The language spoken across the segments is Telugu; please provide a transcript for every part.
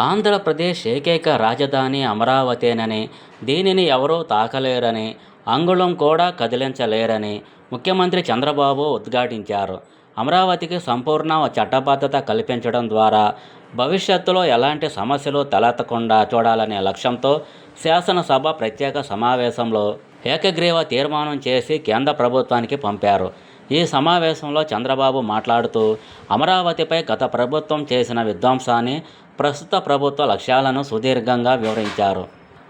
ఆంధ్రప్రదేశ్ ఏకైక రాజధాని అమరావతేనని, దీనిని ఎవరూ తాకలేరని, అంగుళం కూడా కదిలించలేరని ముఖ్యమంత్రి చంద్రబాబు ఉద్ఘాటించారు. అమరావతికి సంపూర్ణ చట్టబద్ధత కల్పించడం ద్వారా భవిష్యత్తులో ఎలాంటి సమస్యలు తలెత్తకుండా చూడాలనే లక్ష్యంతో శాసనసభ ప్రత్యేక సమావేశంలో ఏకగ్రీవ తీర్మానం చేసి కేంద్ర ప్రభుత్వానికి పంపారు. ఈ సమావేశంలో చంద్రబాబు మాట్లాడుతూ అమరావతిపై గత ప్రభుత్వం చేసిన విధ్వంసాన్ని, ప్రస్తుత ప్రభుత్వ లక్ష్యాలను సుదీర్ఘంగా వివరించారు.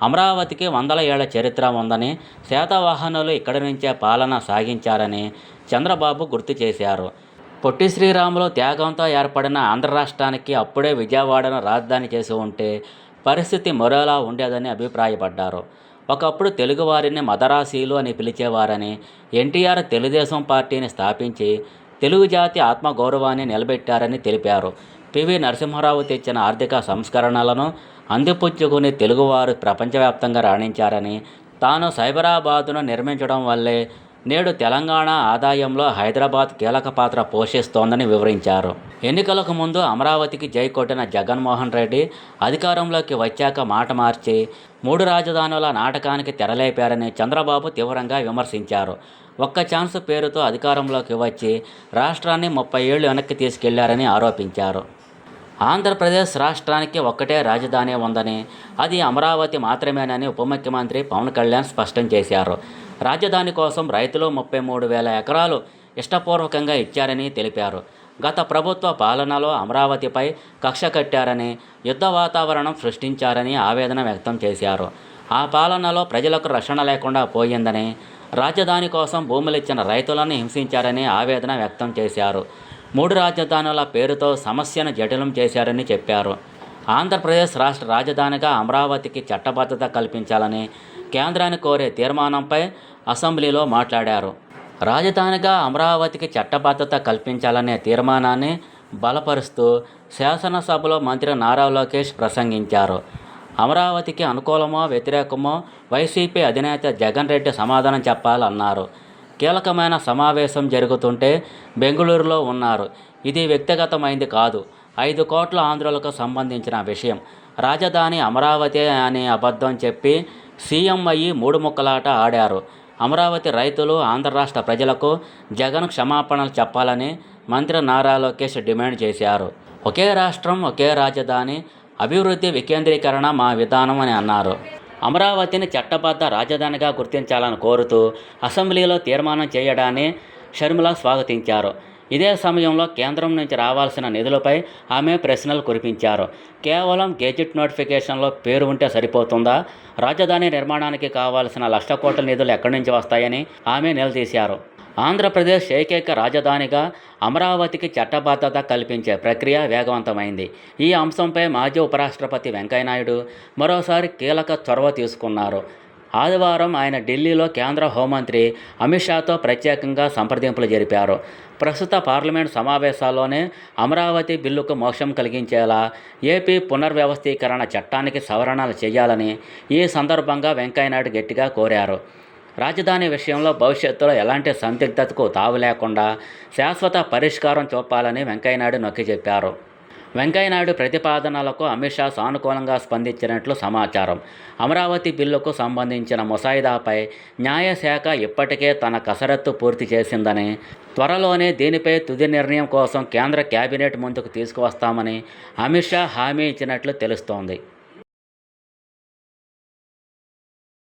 అమరావతికి వందల ఏళ్ల చరిత్ర ఉందని, శాతవాహనులు ఇక్కడి నుంచే పాలన సాగించారని చంద్రబాబు గుర్తు చేశారు. పొట్టి శ్రీరాములు త్యాగంతో ఏర్పడిన ఆంధ్ర రాష్ట్రానికి అప్పుడే విజయవాడను రాజధాని చేసి ఉంటే పరిస్థితి మరోలా ఉండేదని అభిప్రాయపడ్డారు. ఒకప్పుడు తెలుగువారిని మదరాసీలు అని పిలిచేవారని, ఎన్టీఆర్ తెలుగుదేశం పార్టీని స్థాపించి తెలుగు జాతి ఆత్మగౌరవాన్ని నిలబెట్టారని తెలిపారు. పివి నరసింహారావు తెచ్చిన ఆర్థిక సంస్కరణలను అందిపుచ్చుకుని తెలుగువారు ప్రపంచవ్యాప్తంగా రాణించారని, తాను సైబరాబాదును నిర్మించడం వల్లే నేడు తెలంగాణ ఆదాయంలో హైదరాబాద్ కీలక పాత్ర పోషిస్తోందని వివరించారు. ఎన్నికలకు ముందు అమరావతికి జై కొట్టిన జగన్మోహన్ రెడ్డి అధికారంలోకి వచ్చాక మాట మార్చి 3 రాజధానుల నాటకానికి తెరలేపారని చంద్రబాబు తీవ్రంగా విమర్శించారు. ఒక్క ఛాన్స్ పేరుతో అధికారంలోకి వచ్చి రాష్ట్రాన్ని 30 ఏళ్లు వెనక్కి తీసుకెళ్లారని ఆరోపించారు. ఆంధ్రప్రదేశ్ రాష్ట్రానికి ఒక్కటే రాజధాని ఉందని, అది అమరావతి మాత్రమేనని ఉప ముఖ్యమంత్రి పవన్ కళ్యాణ్ స్పష్టం చేశారు. రాజధాని కోసం రైతులు 33,000 ఎకరాలు ఇష్టపూర్వకంగా ఇచ్చారని తెలిపారు. గత ప్రభుత్వ పాలనలో అమరావతిపై కక్ష కట్టారని, యుద్ధ వాతావరణం సృష్టించారని ఆవేదన వ్యక్తం చేశారు. ఆ పాలనలో ప్రజలకు రక్షణ లేకుండా పోయిందని, రాజధాని కోసం భూములిచ్చిన రైతులను హింసించారని ఆవేదన వ్యక్తం చేశారు. 3 రాజధానుల పేరుతో సమస్యను జటిలం చేశారని చెప్పారు. ఆంధ్రప్రదేశ్ రాష్ట్ర రాజధానిగా అమరావతికి చట్టబద్ధత కల్పించాలని కేంద్రాన్ని కోరే తీర్మానంపై అసెంబ్లీలో మాట్లాడారు. రాజధానిగా అమరావతికి చట్టబద్ధత కల్పించాలనే తీర్మానాన్ని బలపరుస్తూ శాసనసభలో మంత్రి నారా లోకేష్ ప్రసంగించారు. అమరావతికి అనుకూలమో వ్యతిరేకమో వైసీపీ అధినేత జగన్ రెడ్డి సమాధానం చెప్పాలన్నారు. కీలకమైన సమావేశం జరుగుతుంటే బెంగళూరులో ఉన్నారు. ఇది వ్యక్తిగతమైంది కాదు, 5 కోట్ల ఆంధ్రులకు సంబంధించిన విషయం. రాజధాని అమరావతి అని అబద్ధం చెప్పి సీఎం అయ్యి 3 ముక్కలాట ఆడారు. అమరావతి రైతులు, ఆంధ్ర రాష్ట్ర ప్రజలకు జగన్ క్షమాపణలు చెప్పాలని మంత్రి నారా లోకేష్ డిమాండ్ చేశారు. ఒకే రాష్ట్రం, ఒకే రాజధాని, అభివృద్ధి వికేంద్రీకరణ మా విధానం అని అన్నారు. అమరావతిని చట్టబద్ధ రాజధానిగా గుర్తించాలని కోరుతూ అసెంబ్లీలో తీర్మానం చేయడాన్ని షర్మిల స్వాగతించారు. ఇదే సమయంలో కేంద్రం నుంచి రావాల్సిన నిధులపై ఆమె ప్రశ్నలు కురిపించారు. కేవలం గెజిట్ నోటిఫికేషన్లో పేరు ఉంటే సరిపోతుందా? రాజధాని నిర్మాణానికి కావాల్సిన 1,00,000 కోట్ల నిధులు ఎక్కడి నుంచి వస్తాయని ఆమె నిలదీశారు. ఆంధ్రప్రదేశ్ ఏకైక రాజధానిగా అమరావతికి చట్టబద్ధత కల్పించే ప్రక్రియ వేగవంతమైంది. ఈ అంశంపై మాజీ ఉపరాష్ట్రపతి వెంకయ్యనాయుడు మరోసారి కీలక చొరవ తీసుకున్నారు. ఆదివారం ఆయన ఢిల్లీలో కేంద్ర హోంమంత్రి అమిత్ షాతో ప్రత్యేకంగా సంప్రదింపులు జరిపారు. ప్రస్తుత పార్లమెంటు సమావేశాల్లోనే అమరావతి బిల్లుకు మోక్షం కలిగించేలా ఏపీ పునర్వ్యవస్థీకరణ చట్టానికి సవరణలు చేయాలని ఈ సందర్భంగా వెంకయ్యనాయుడు గట్టిగా కోరారు. రాజధాని విషయంలో భవిష్యత్తులో ఎలాంటి సందిగ్ధతకు తావు లేకుండా శాశ్వత పరిష్కారం చూపాలని వెంకయ్యనాయుడు నొక్కి చెప్పారు. వెంకయ్యనాయుడు ప్రతిపాదనలకు అమిత్ షా సానుకూలంగా స్పందించినట్లు సమాచారం. అమరావతి బిల్లుకు సంబంధించిన ముసాయిదాపై న్యాయశాఖ ఇప్పటికే తన కసరత్తు పూర్తి చేసిందని, త్వరలోనే దీనిపై తుది నిర్ణయం కోసం కేంద్ర కేబినెట్ ముందుకు తీసుకువస్తామని అమిత్ షా హామీ ఇచ్చినట్లు తెలుస్తోంది.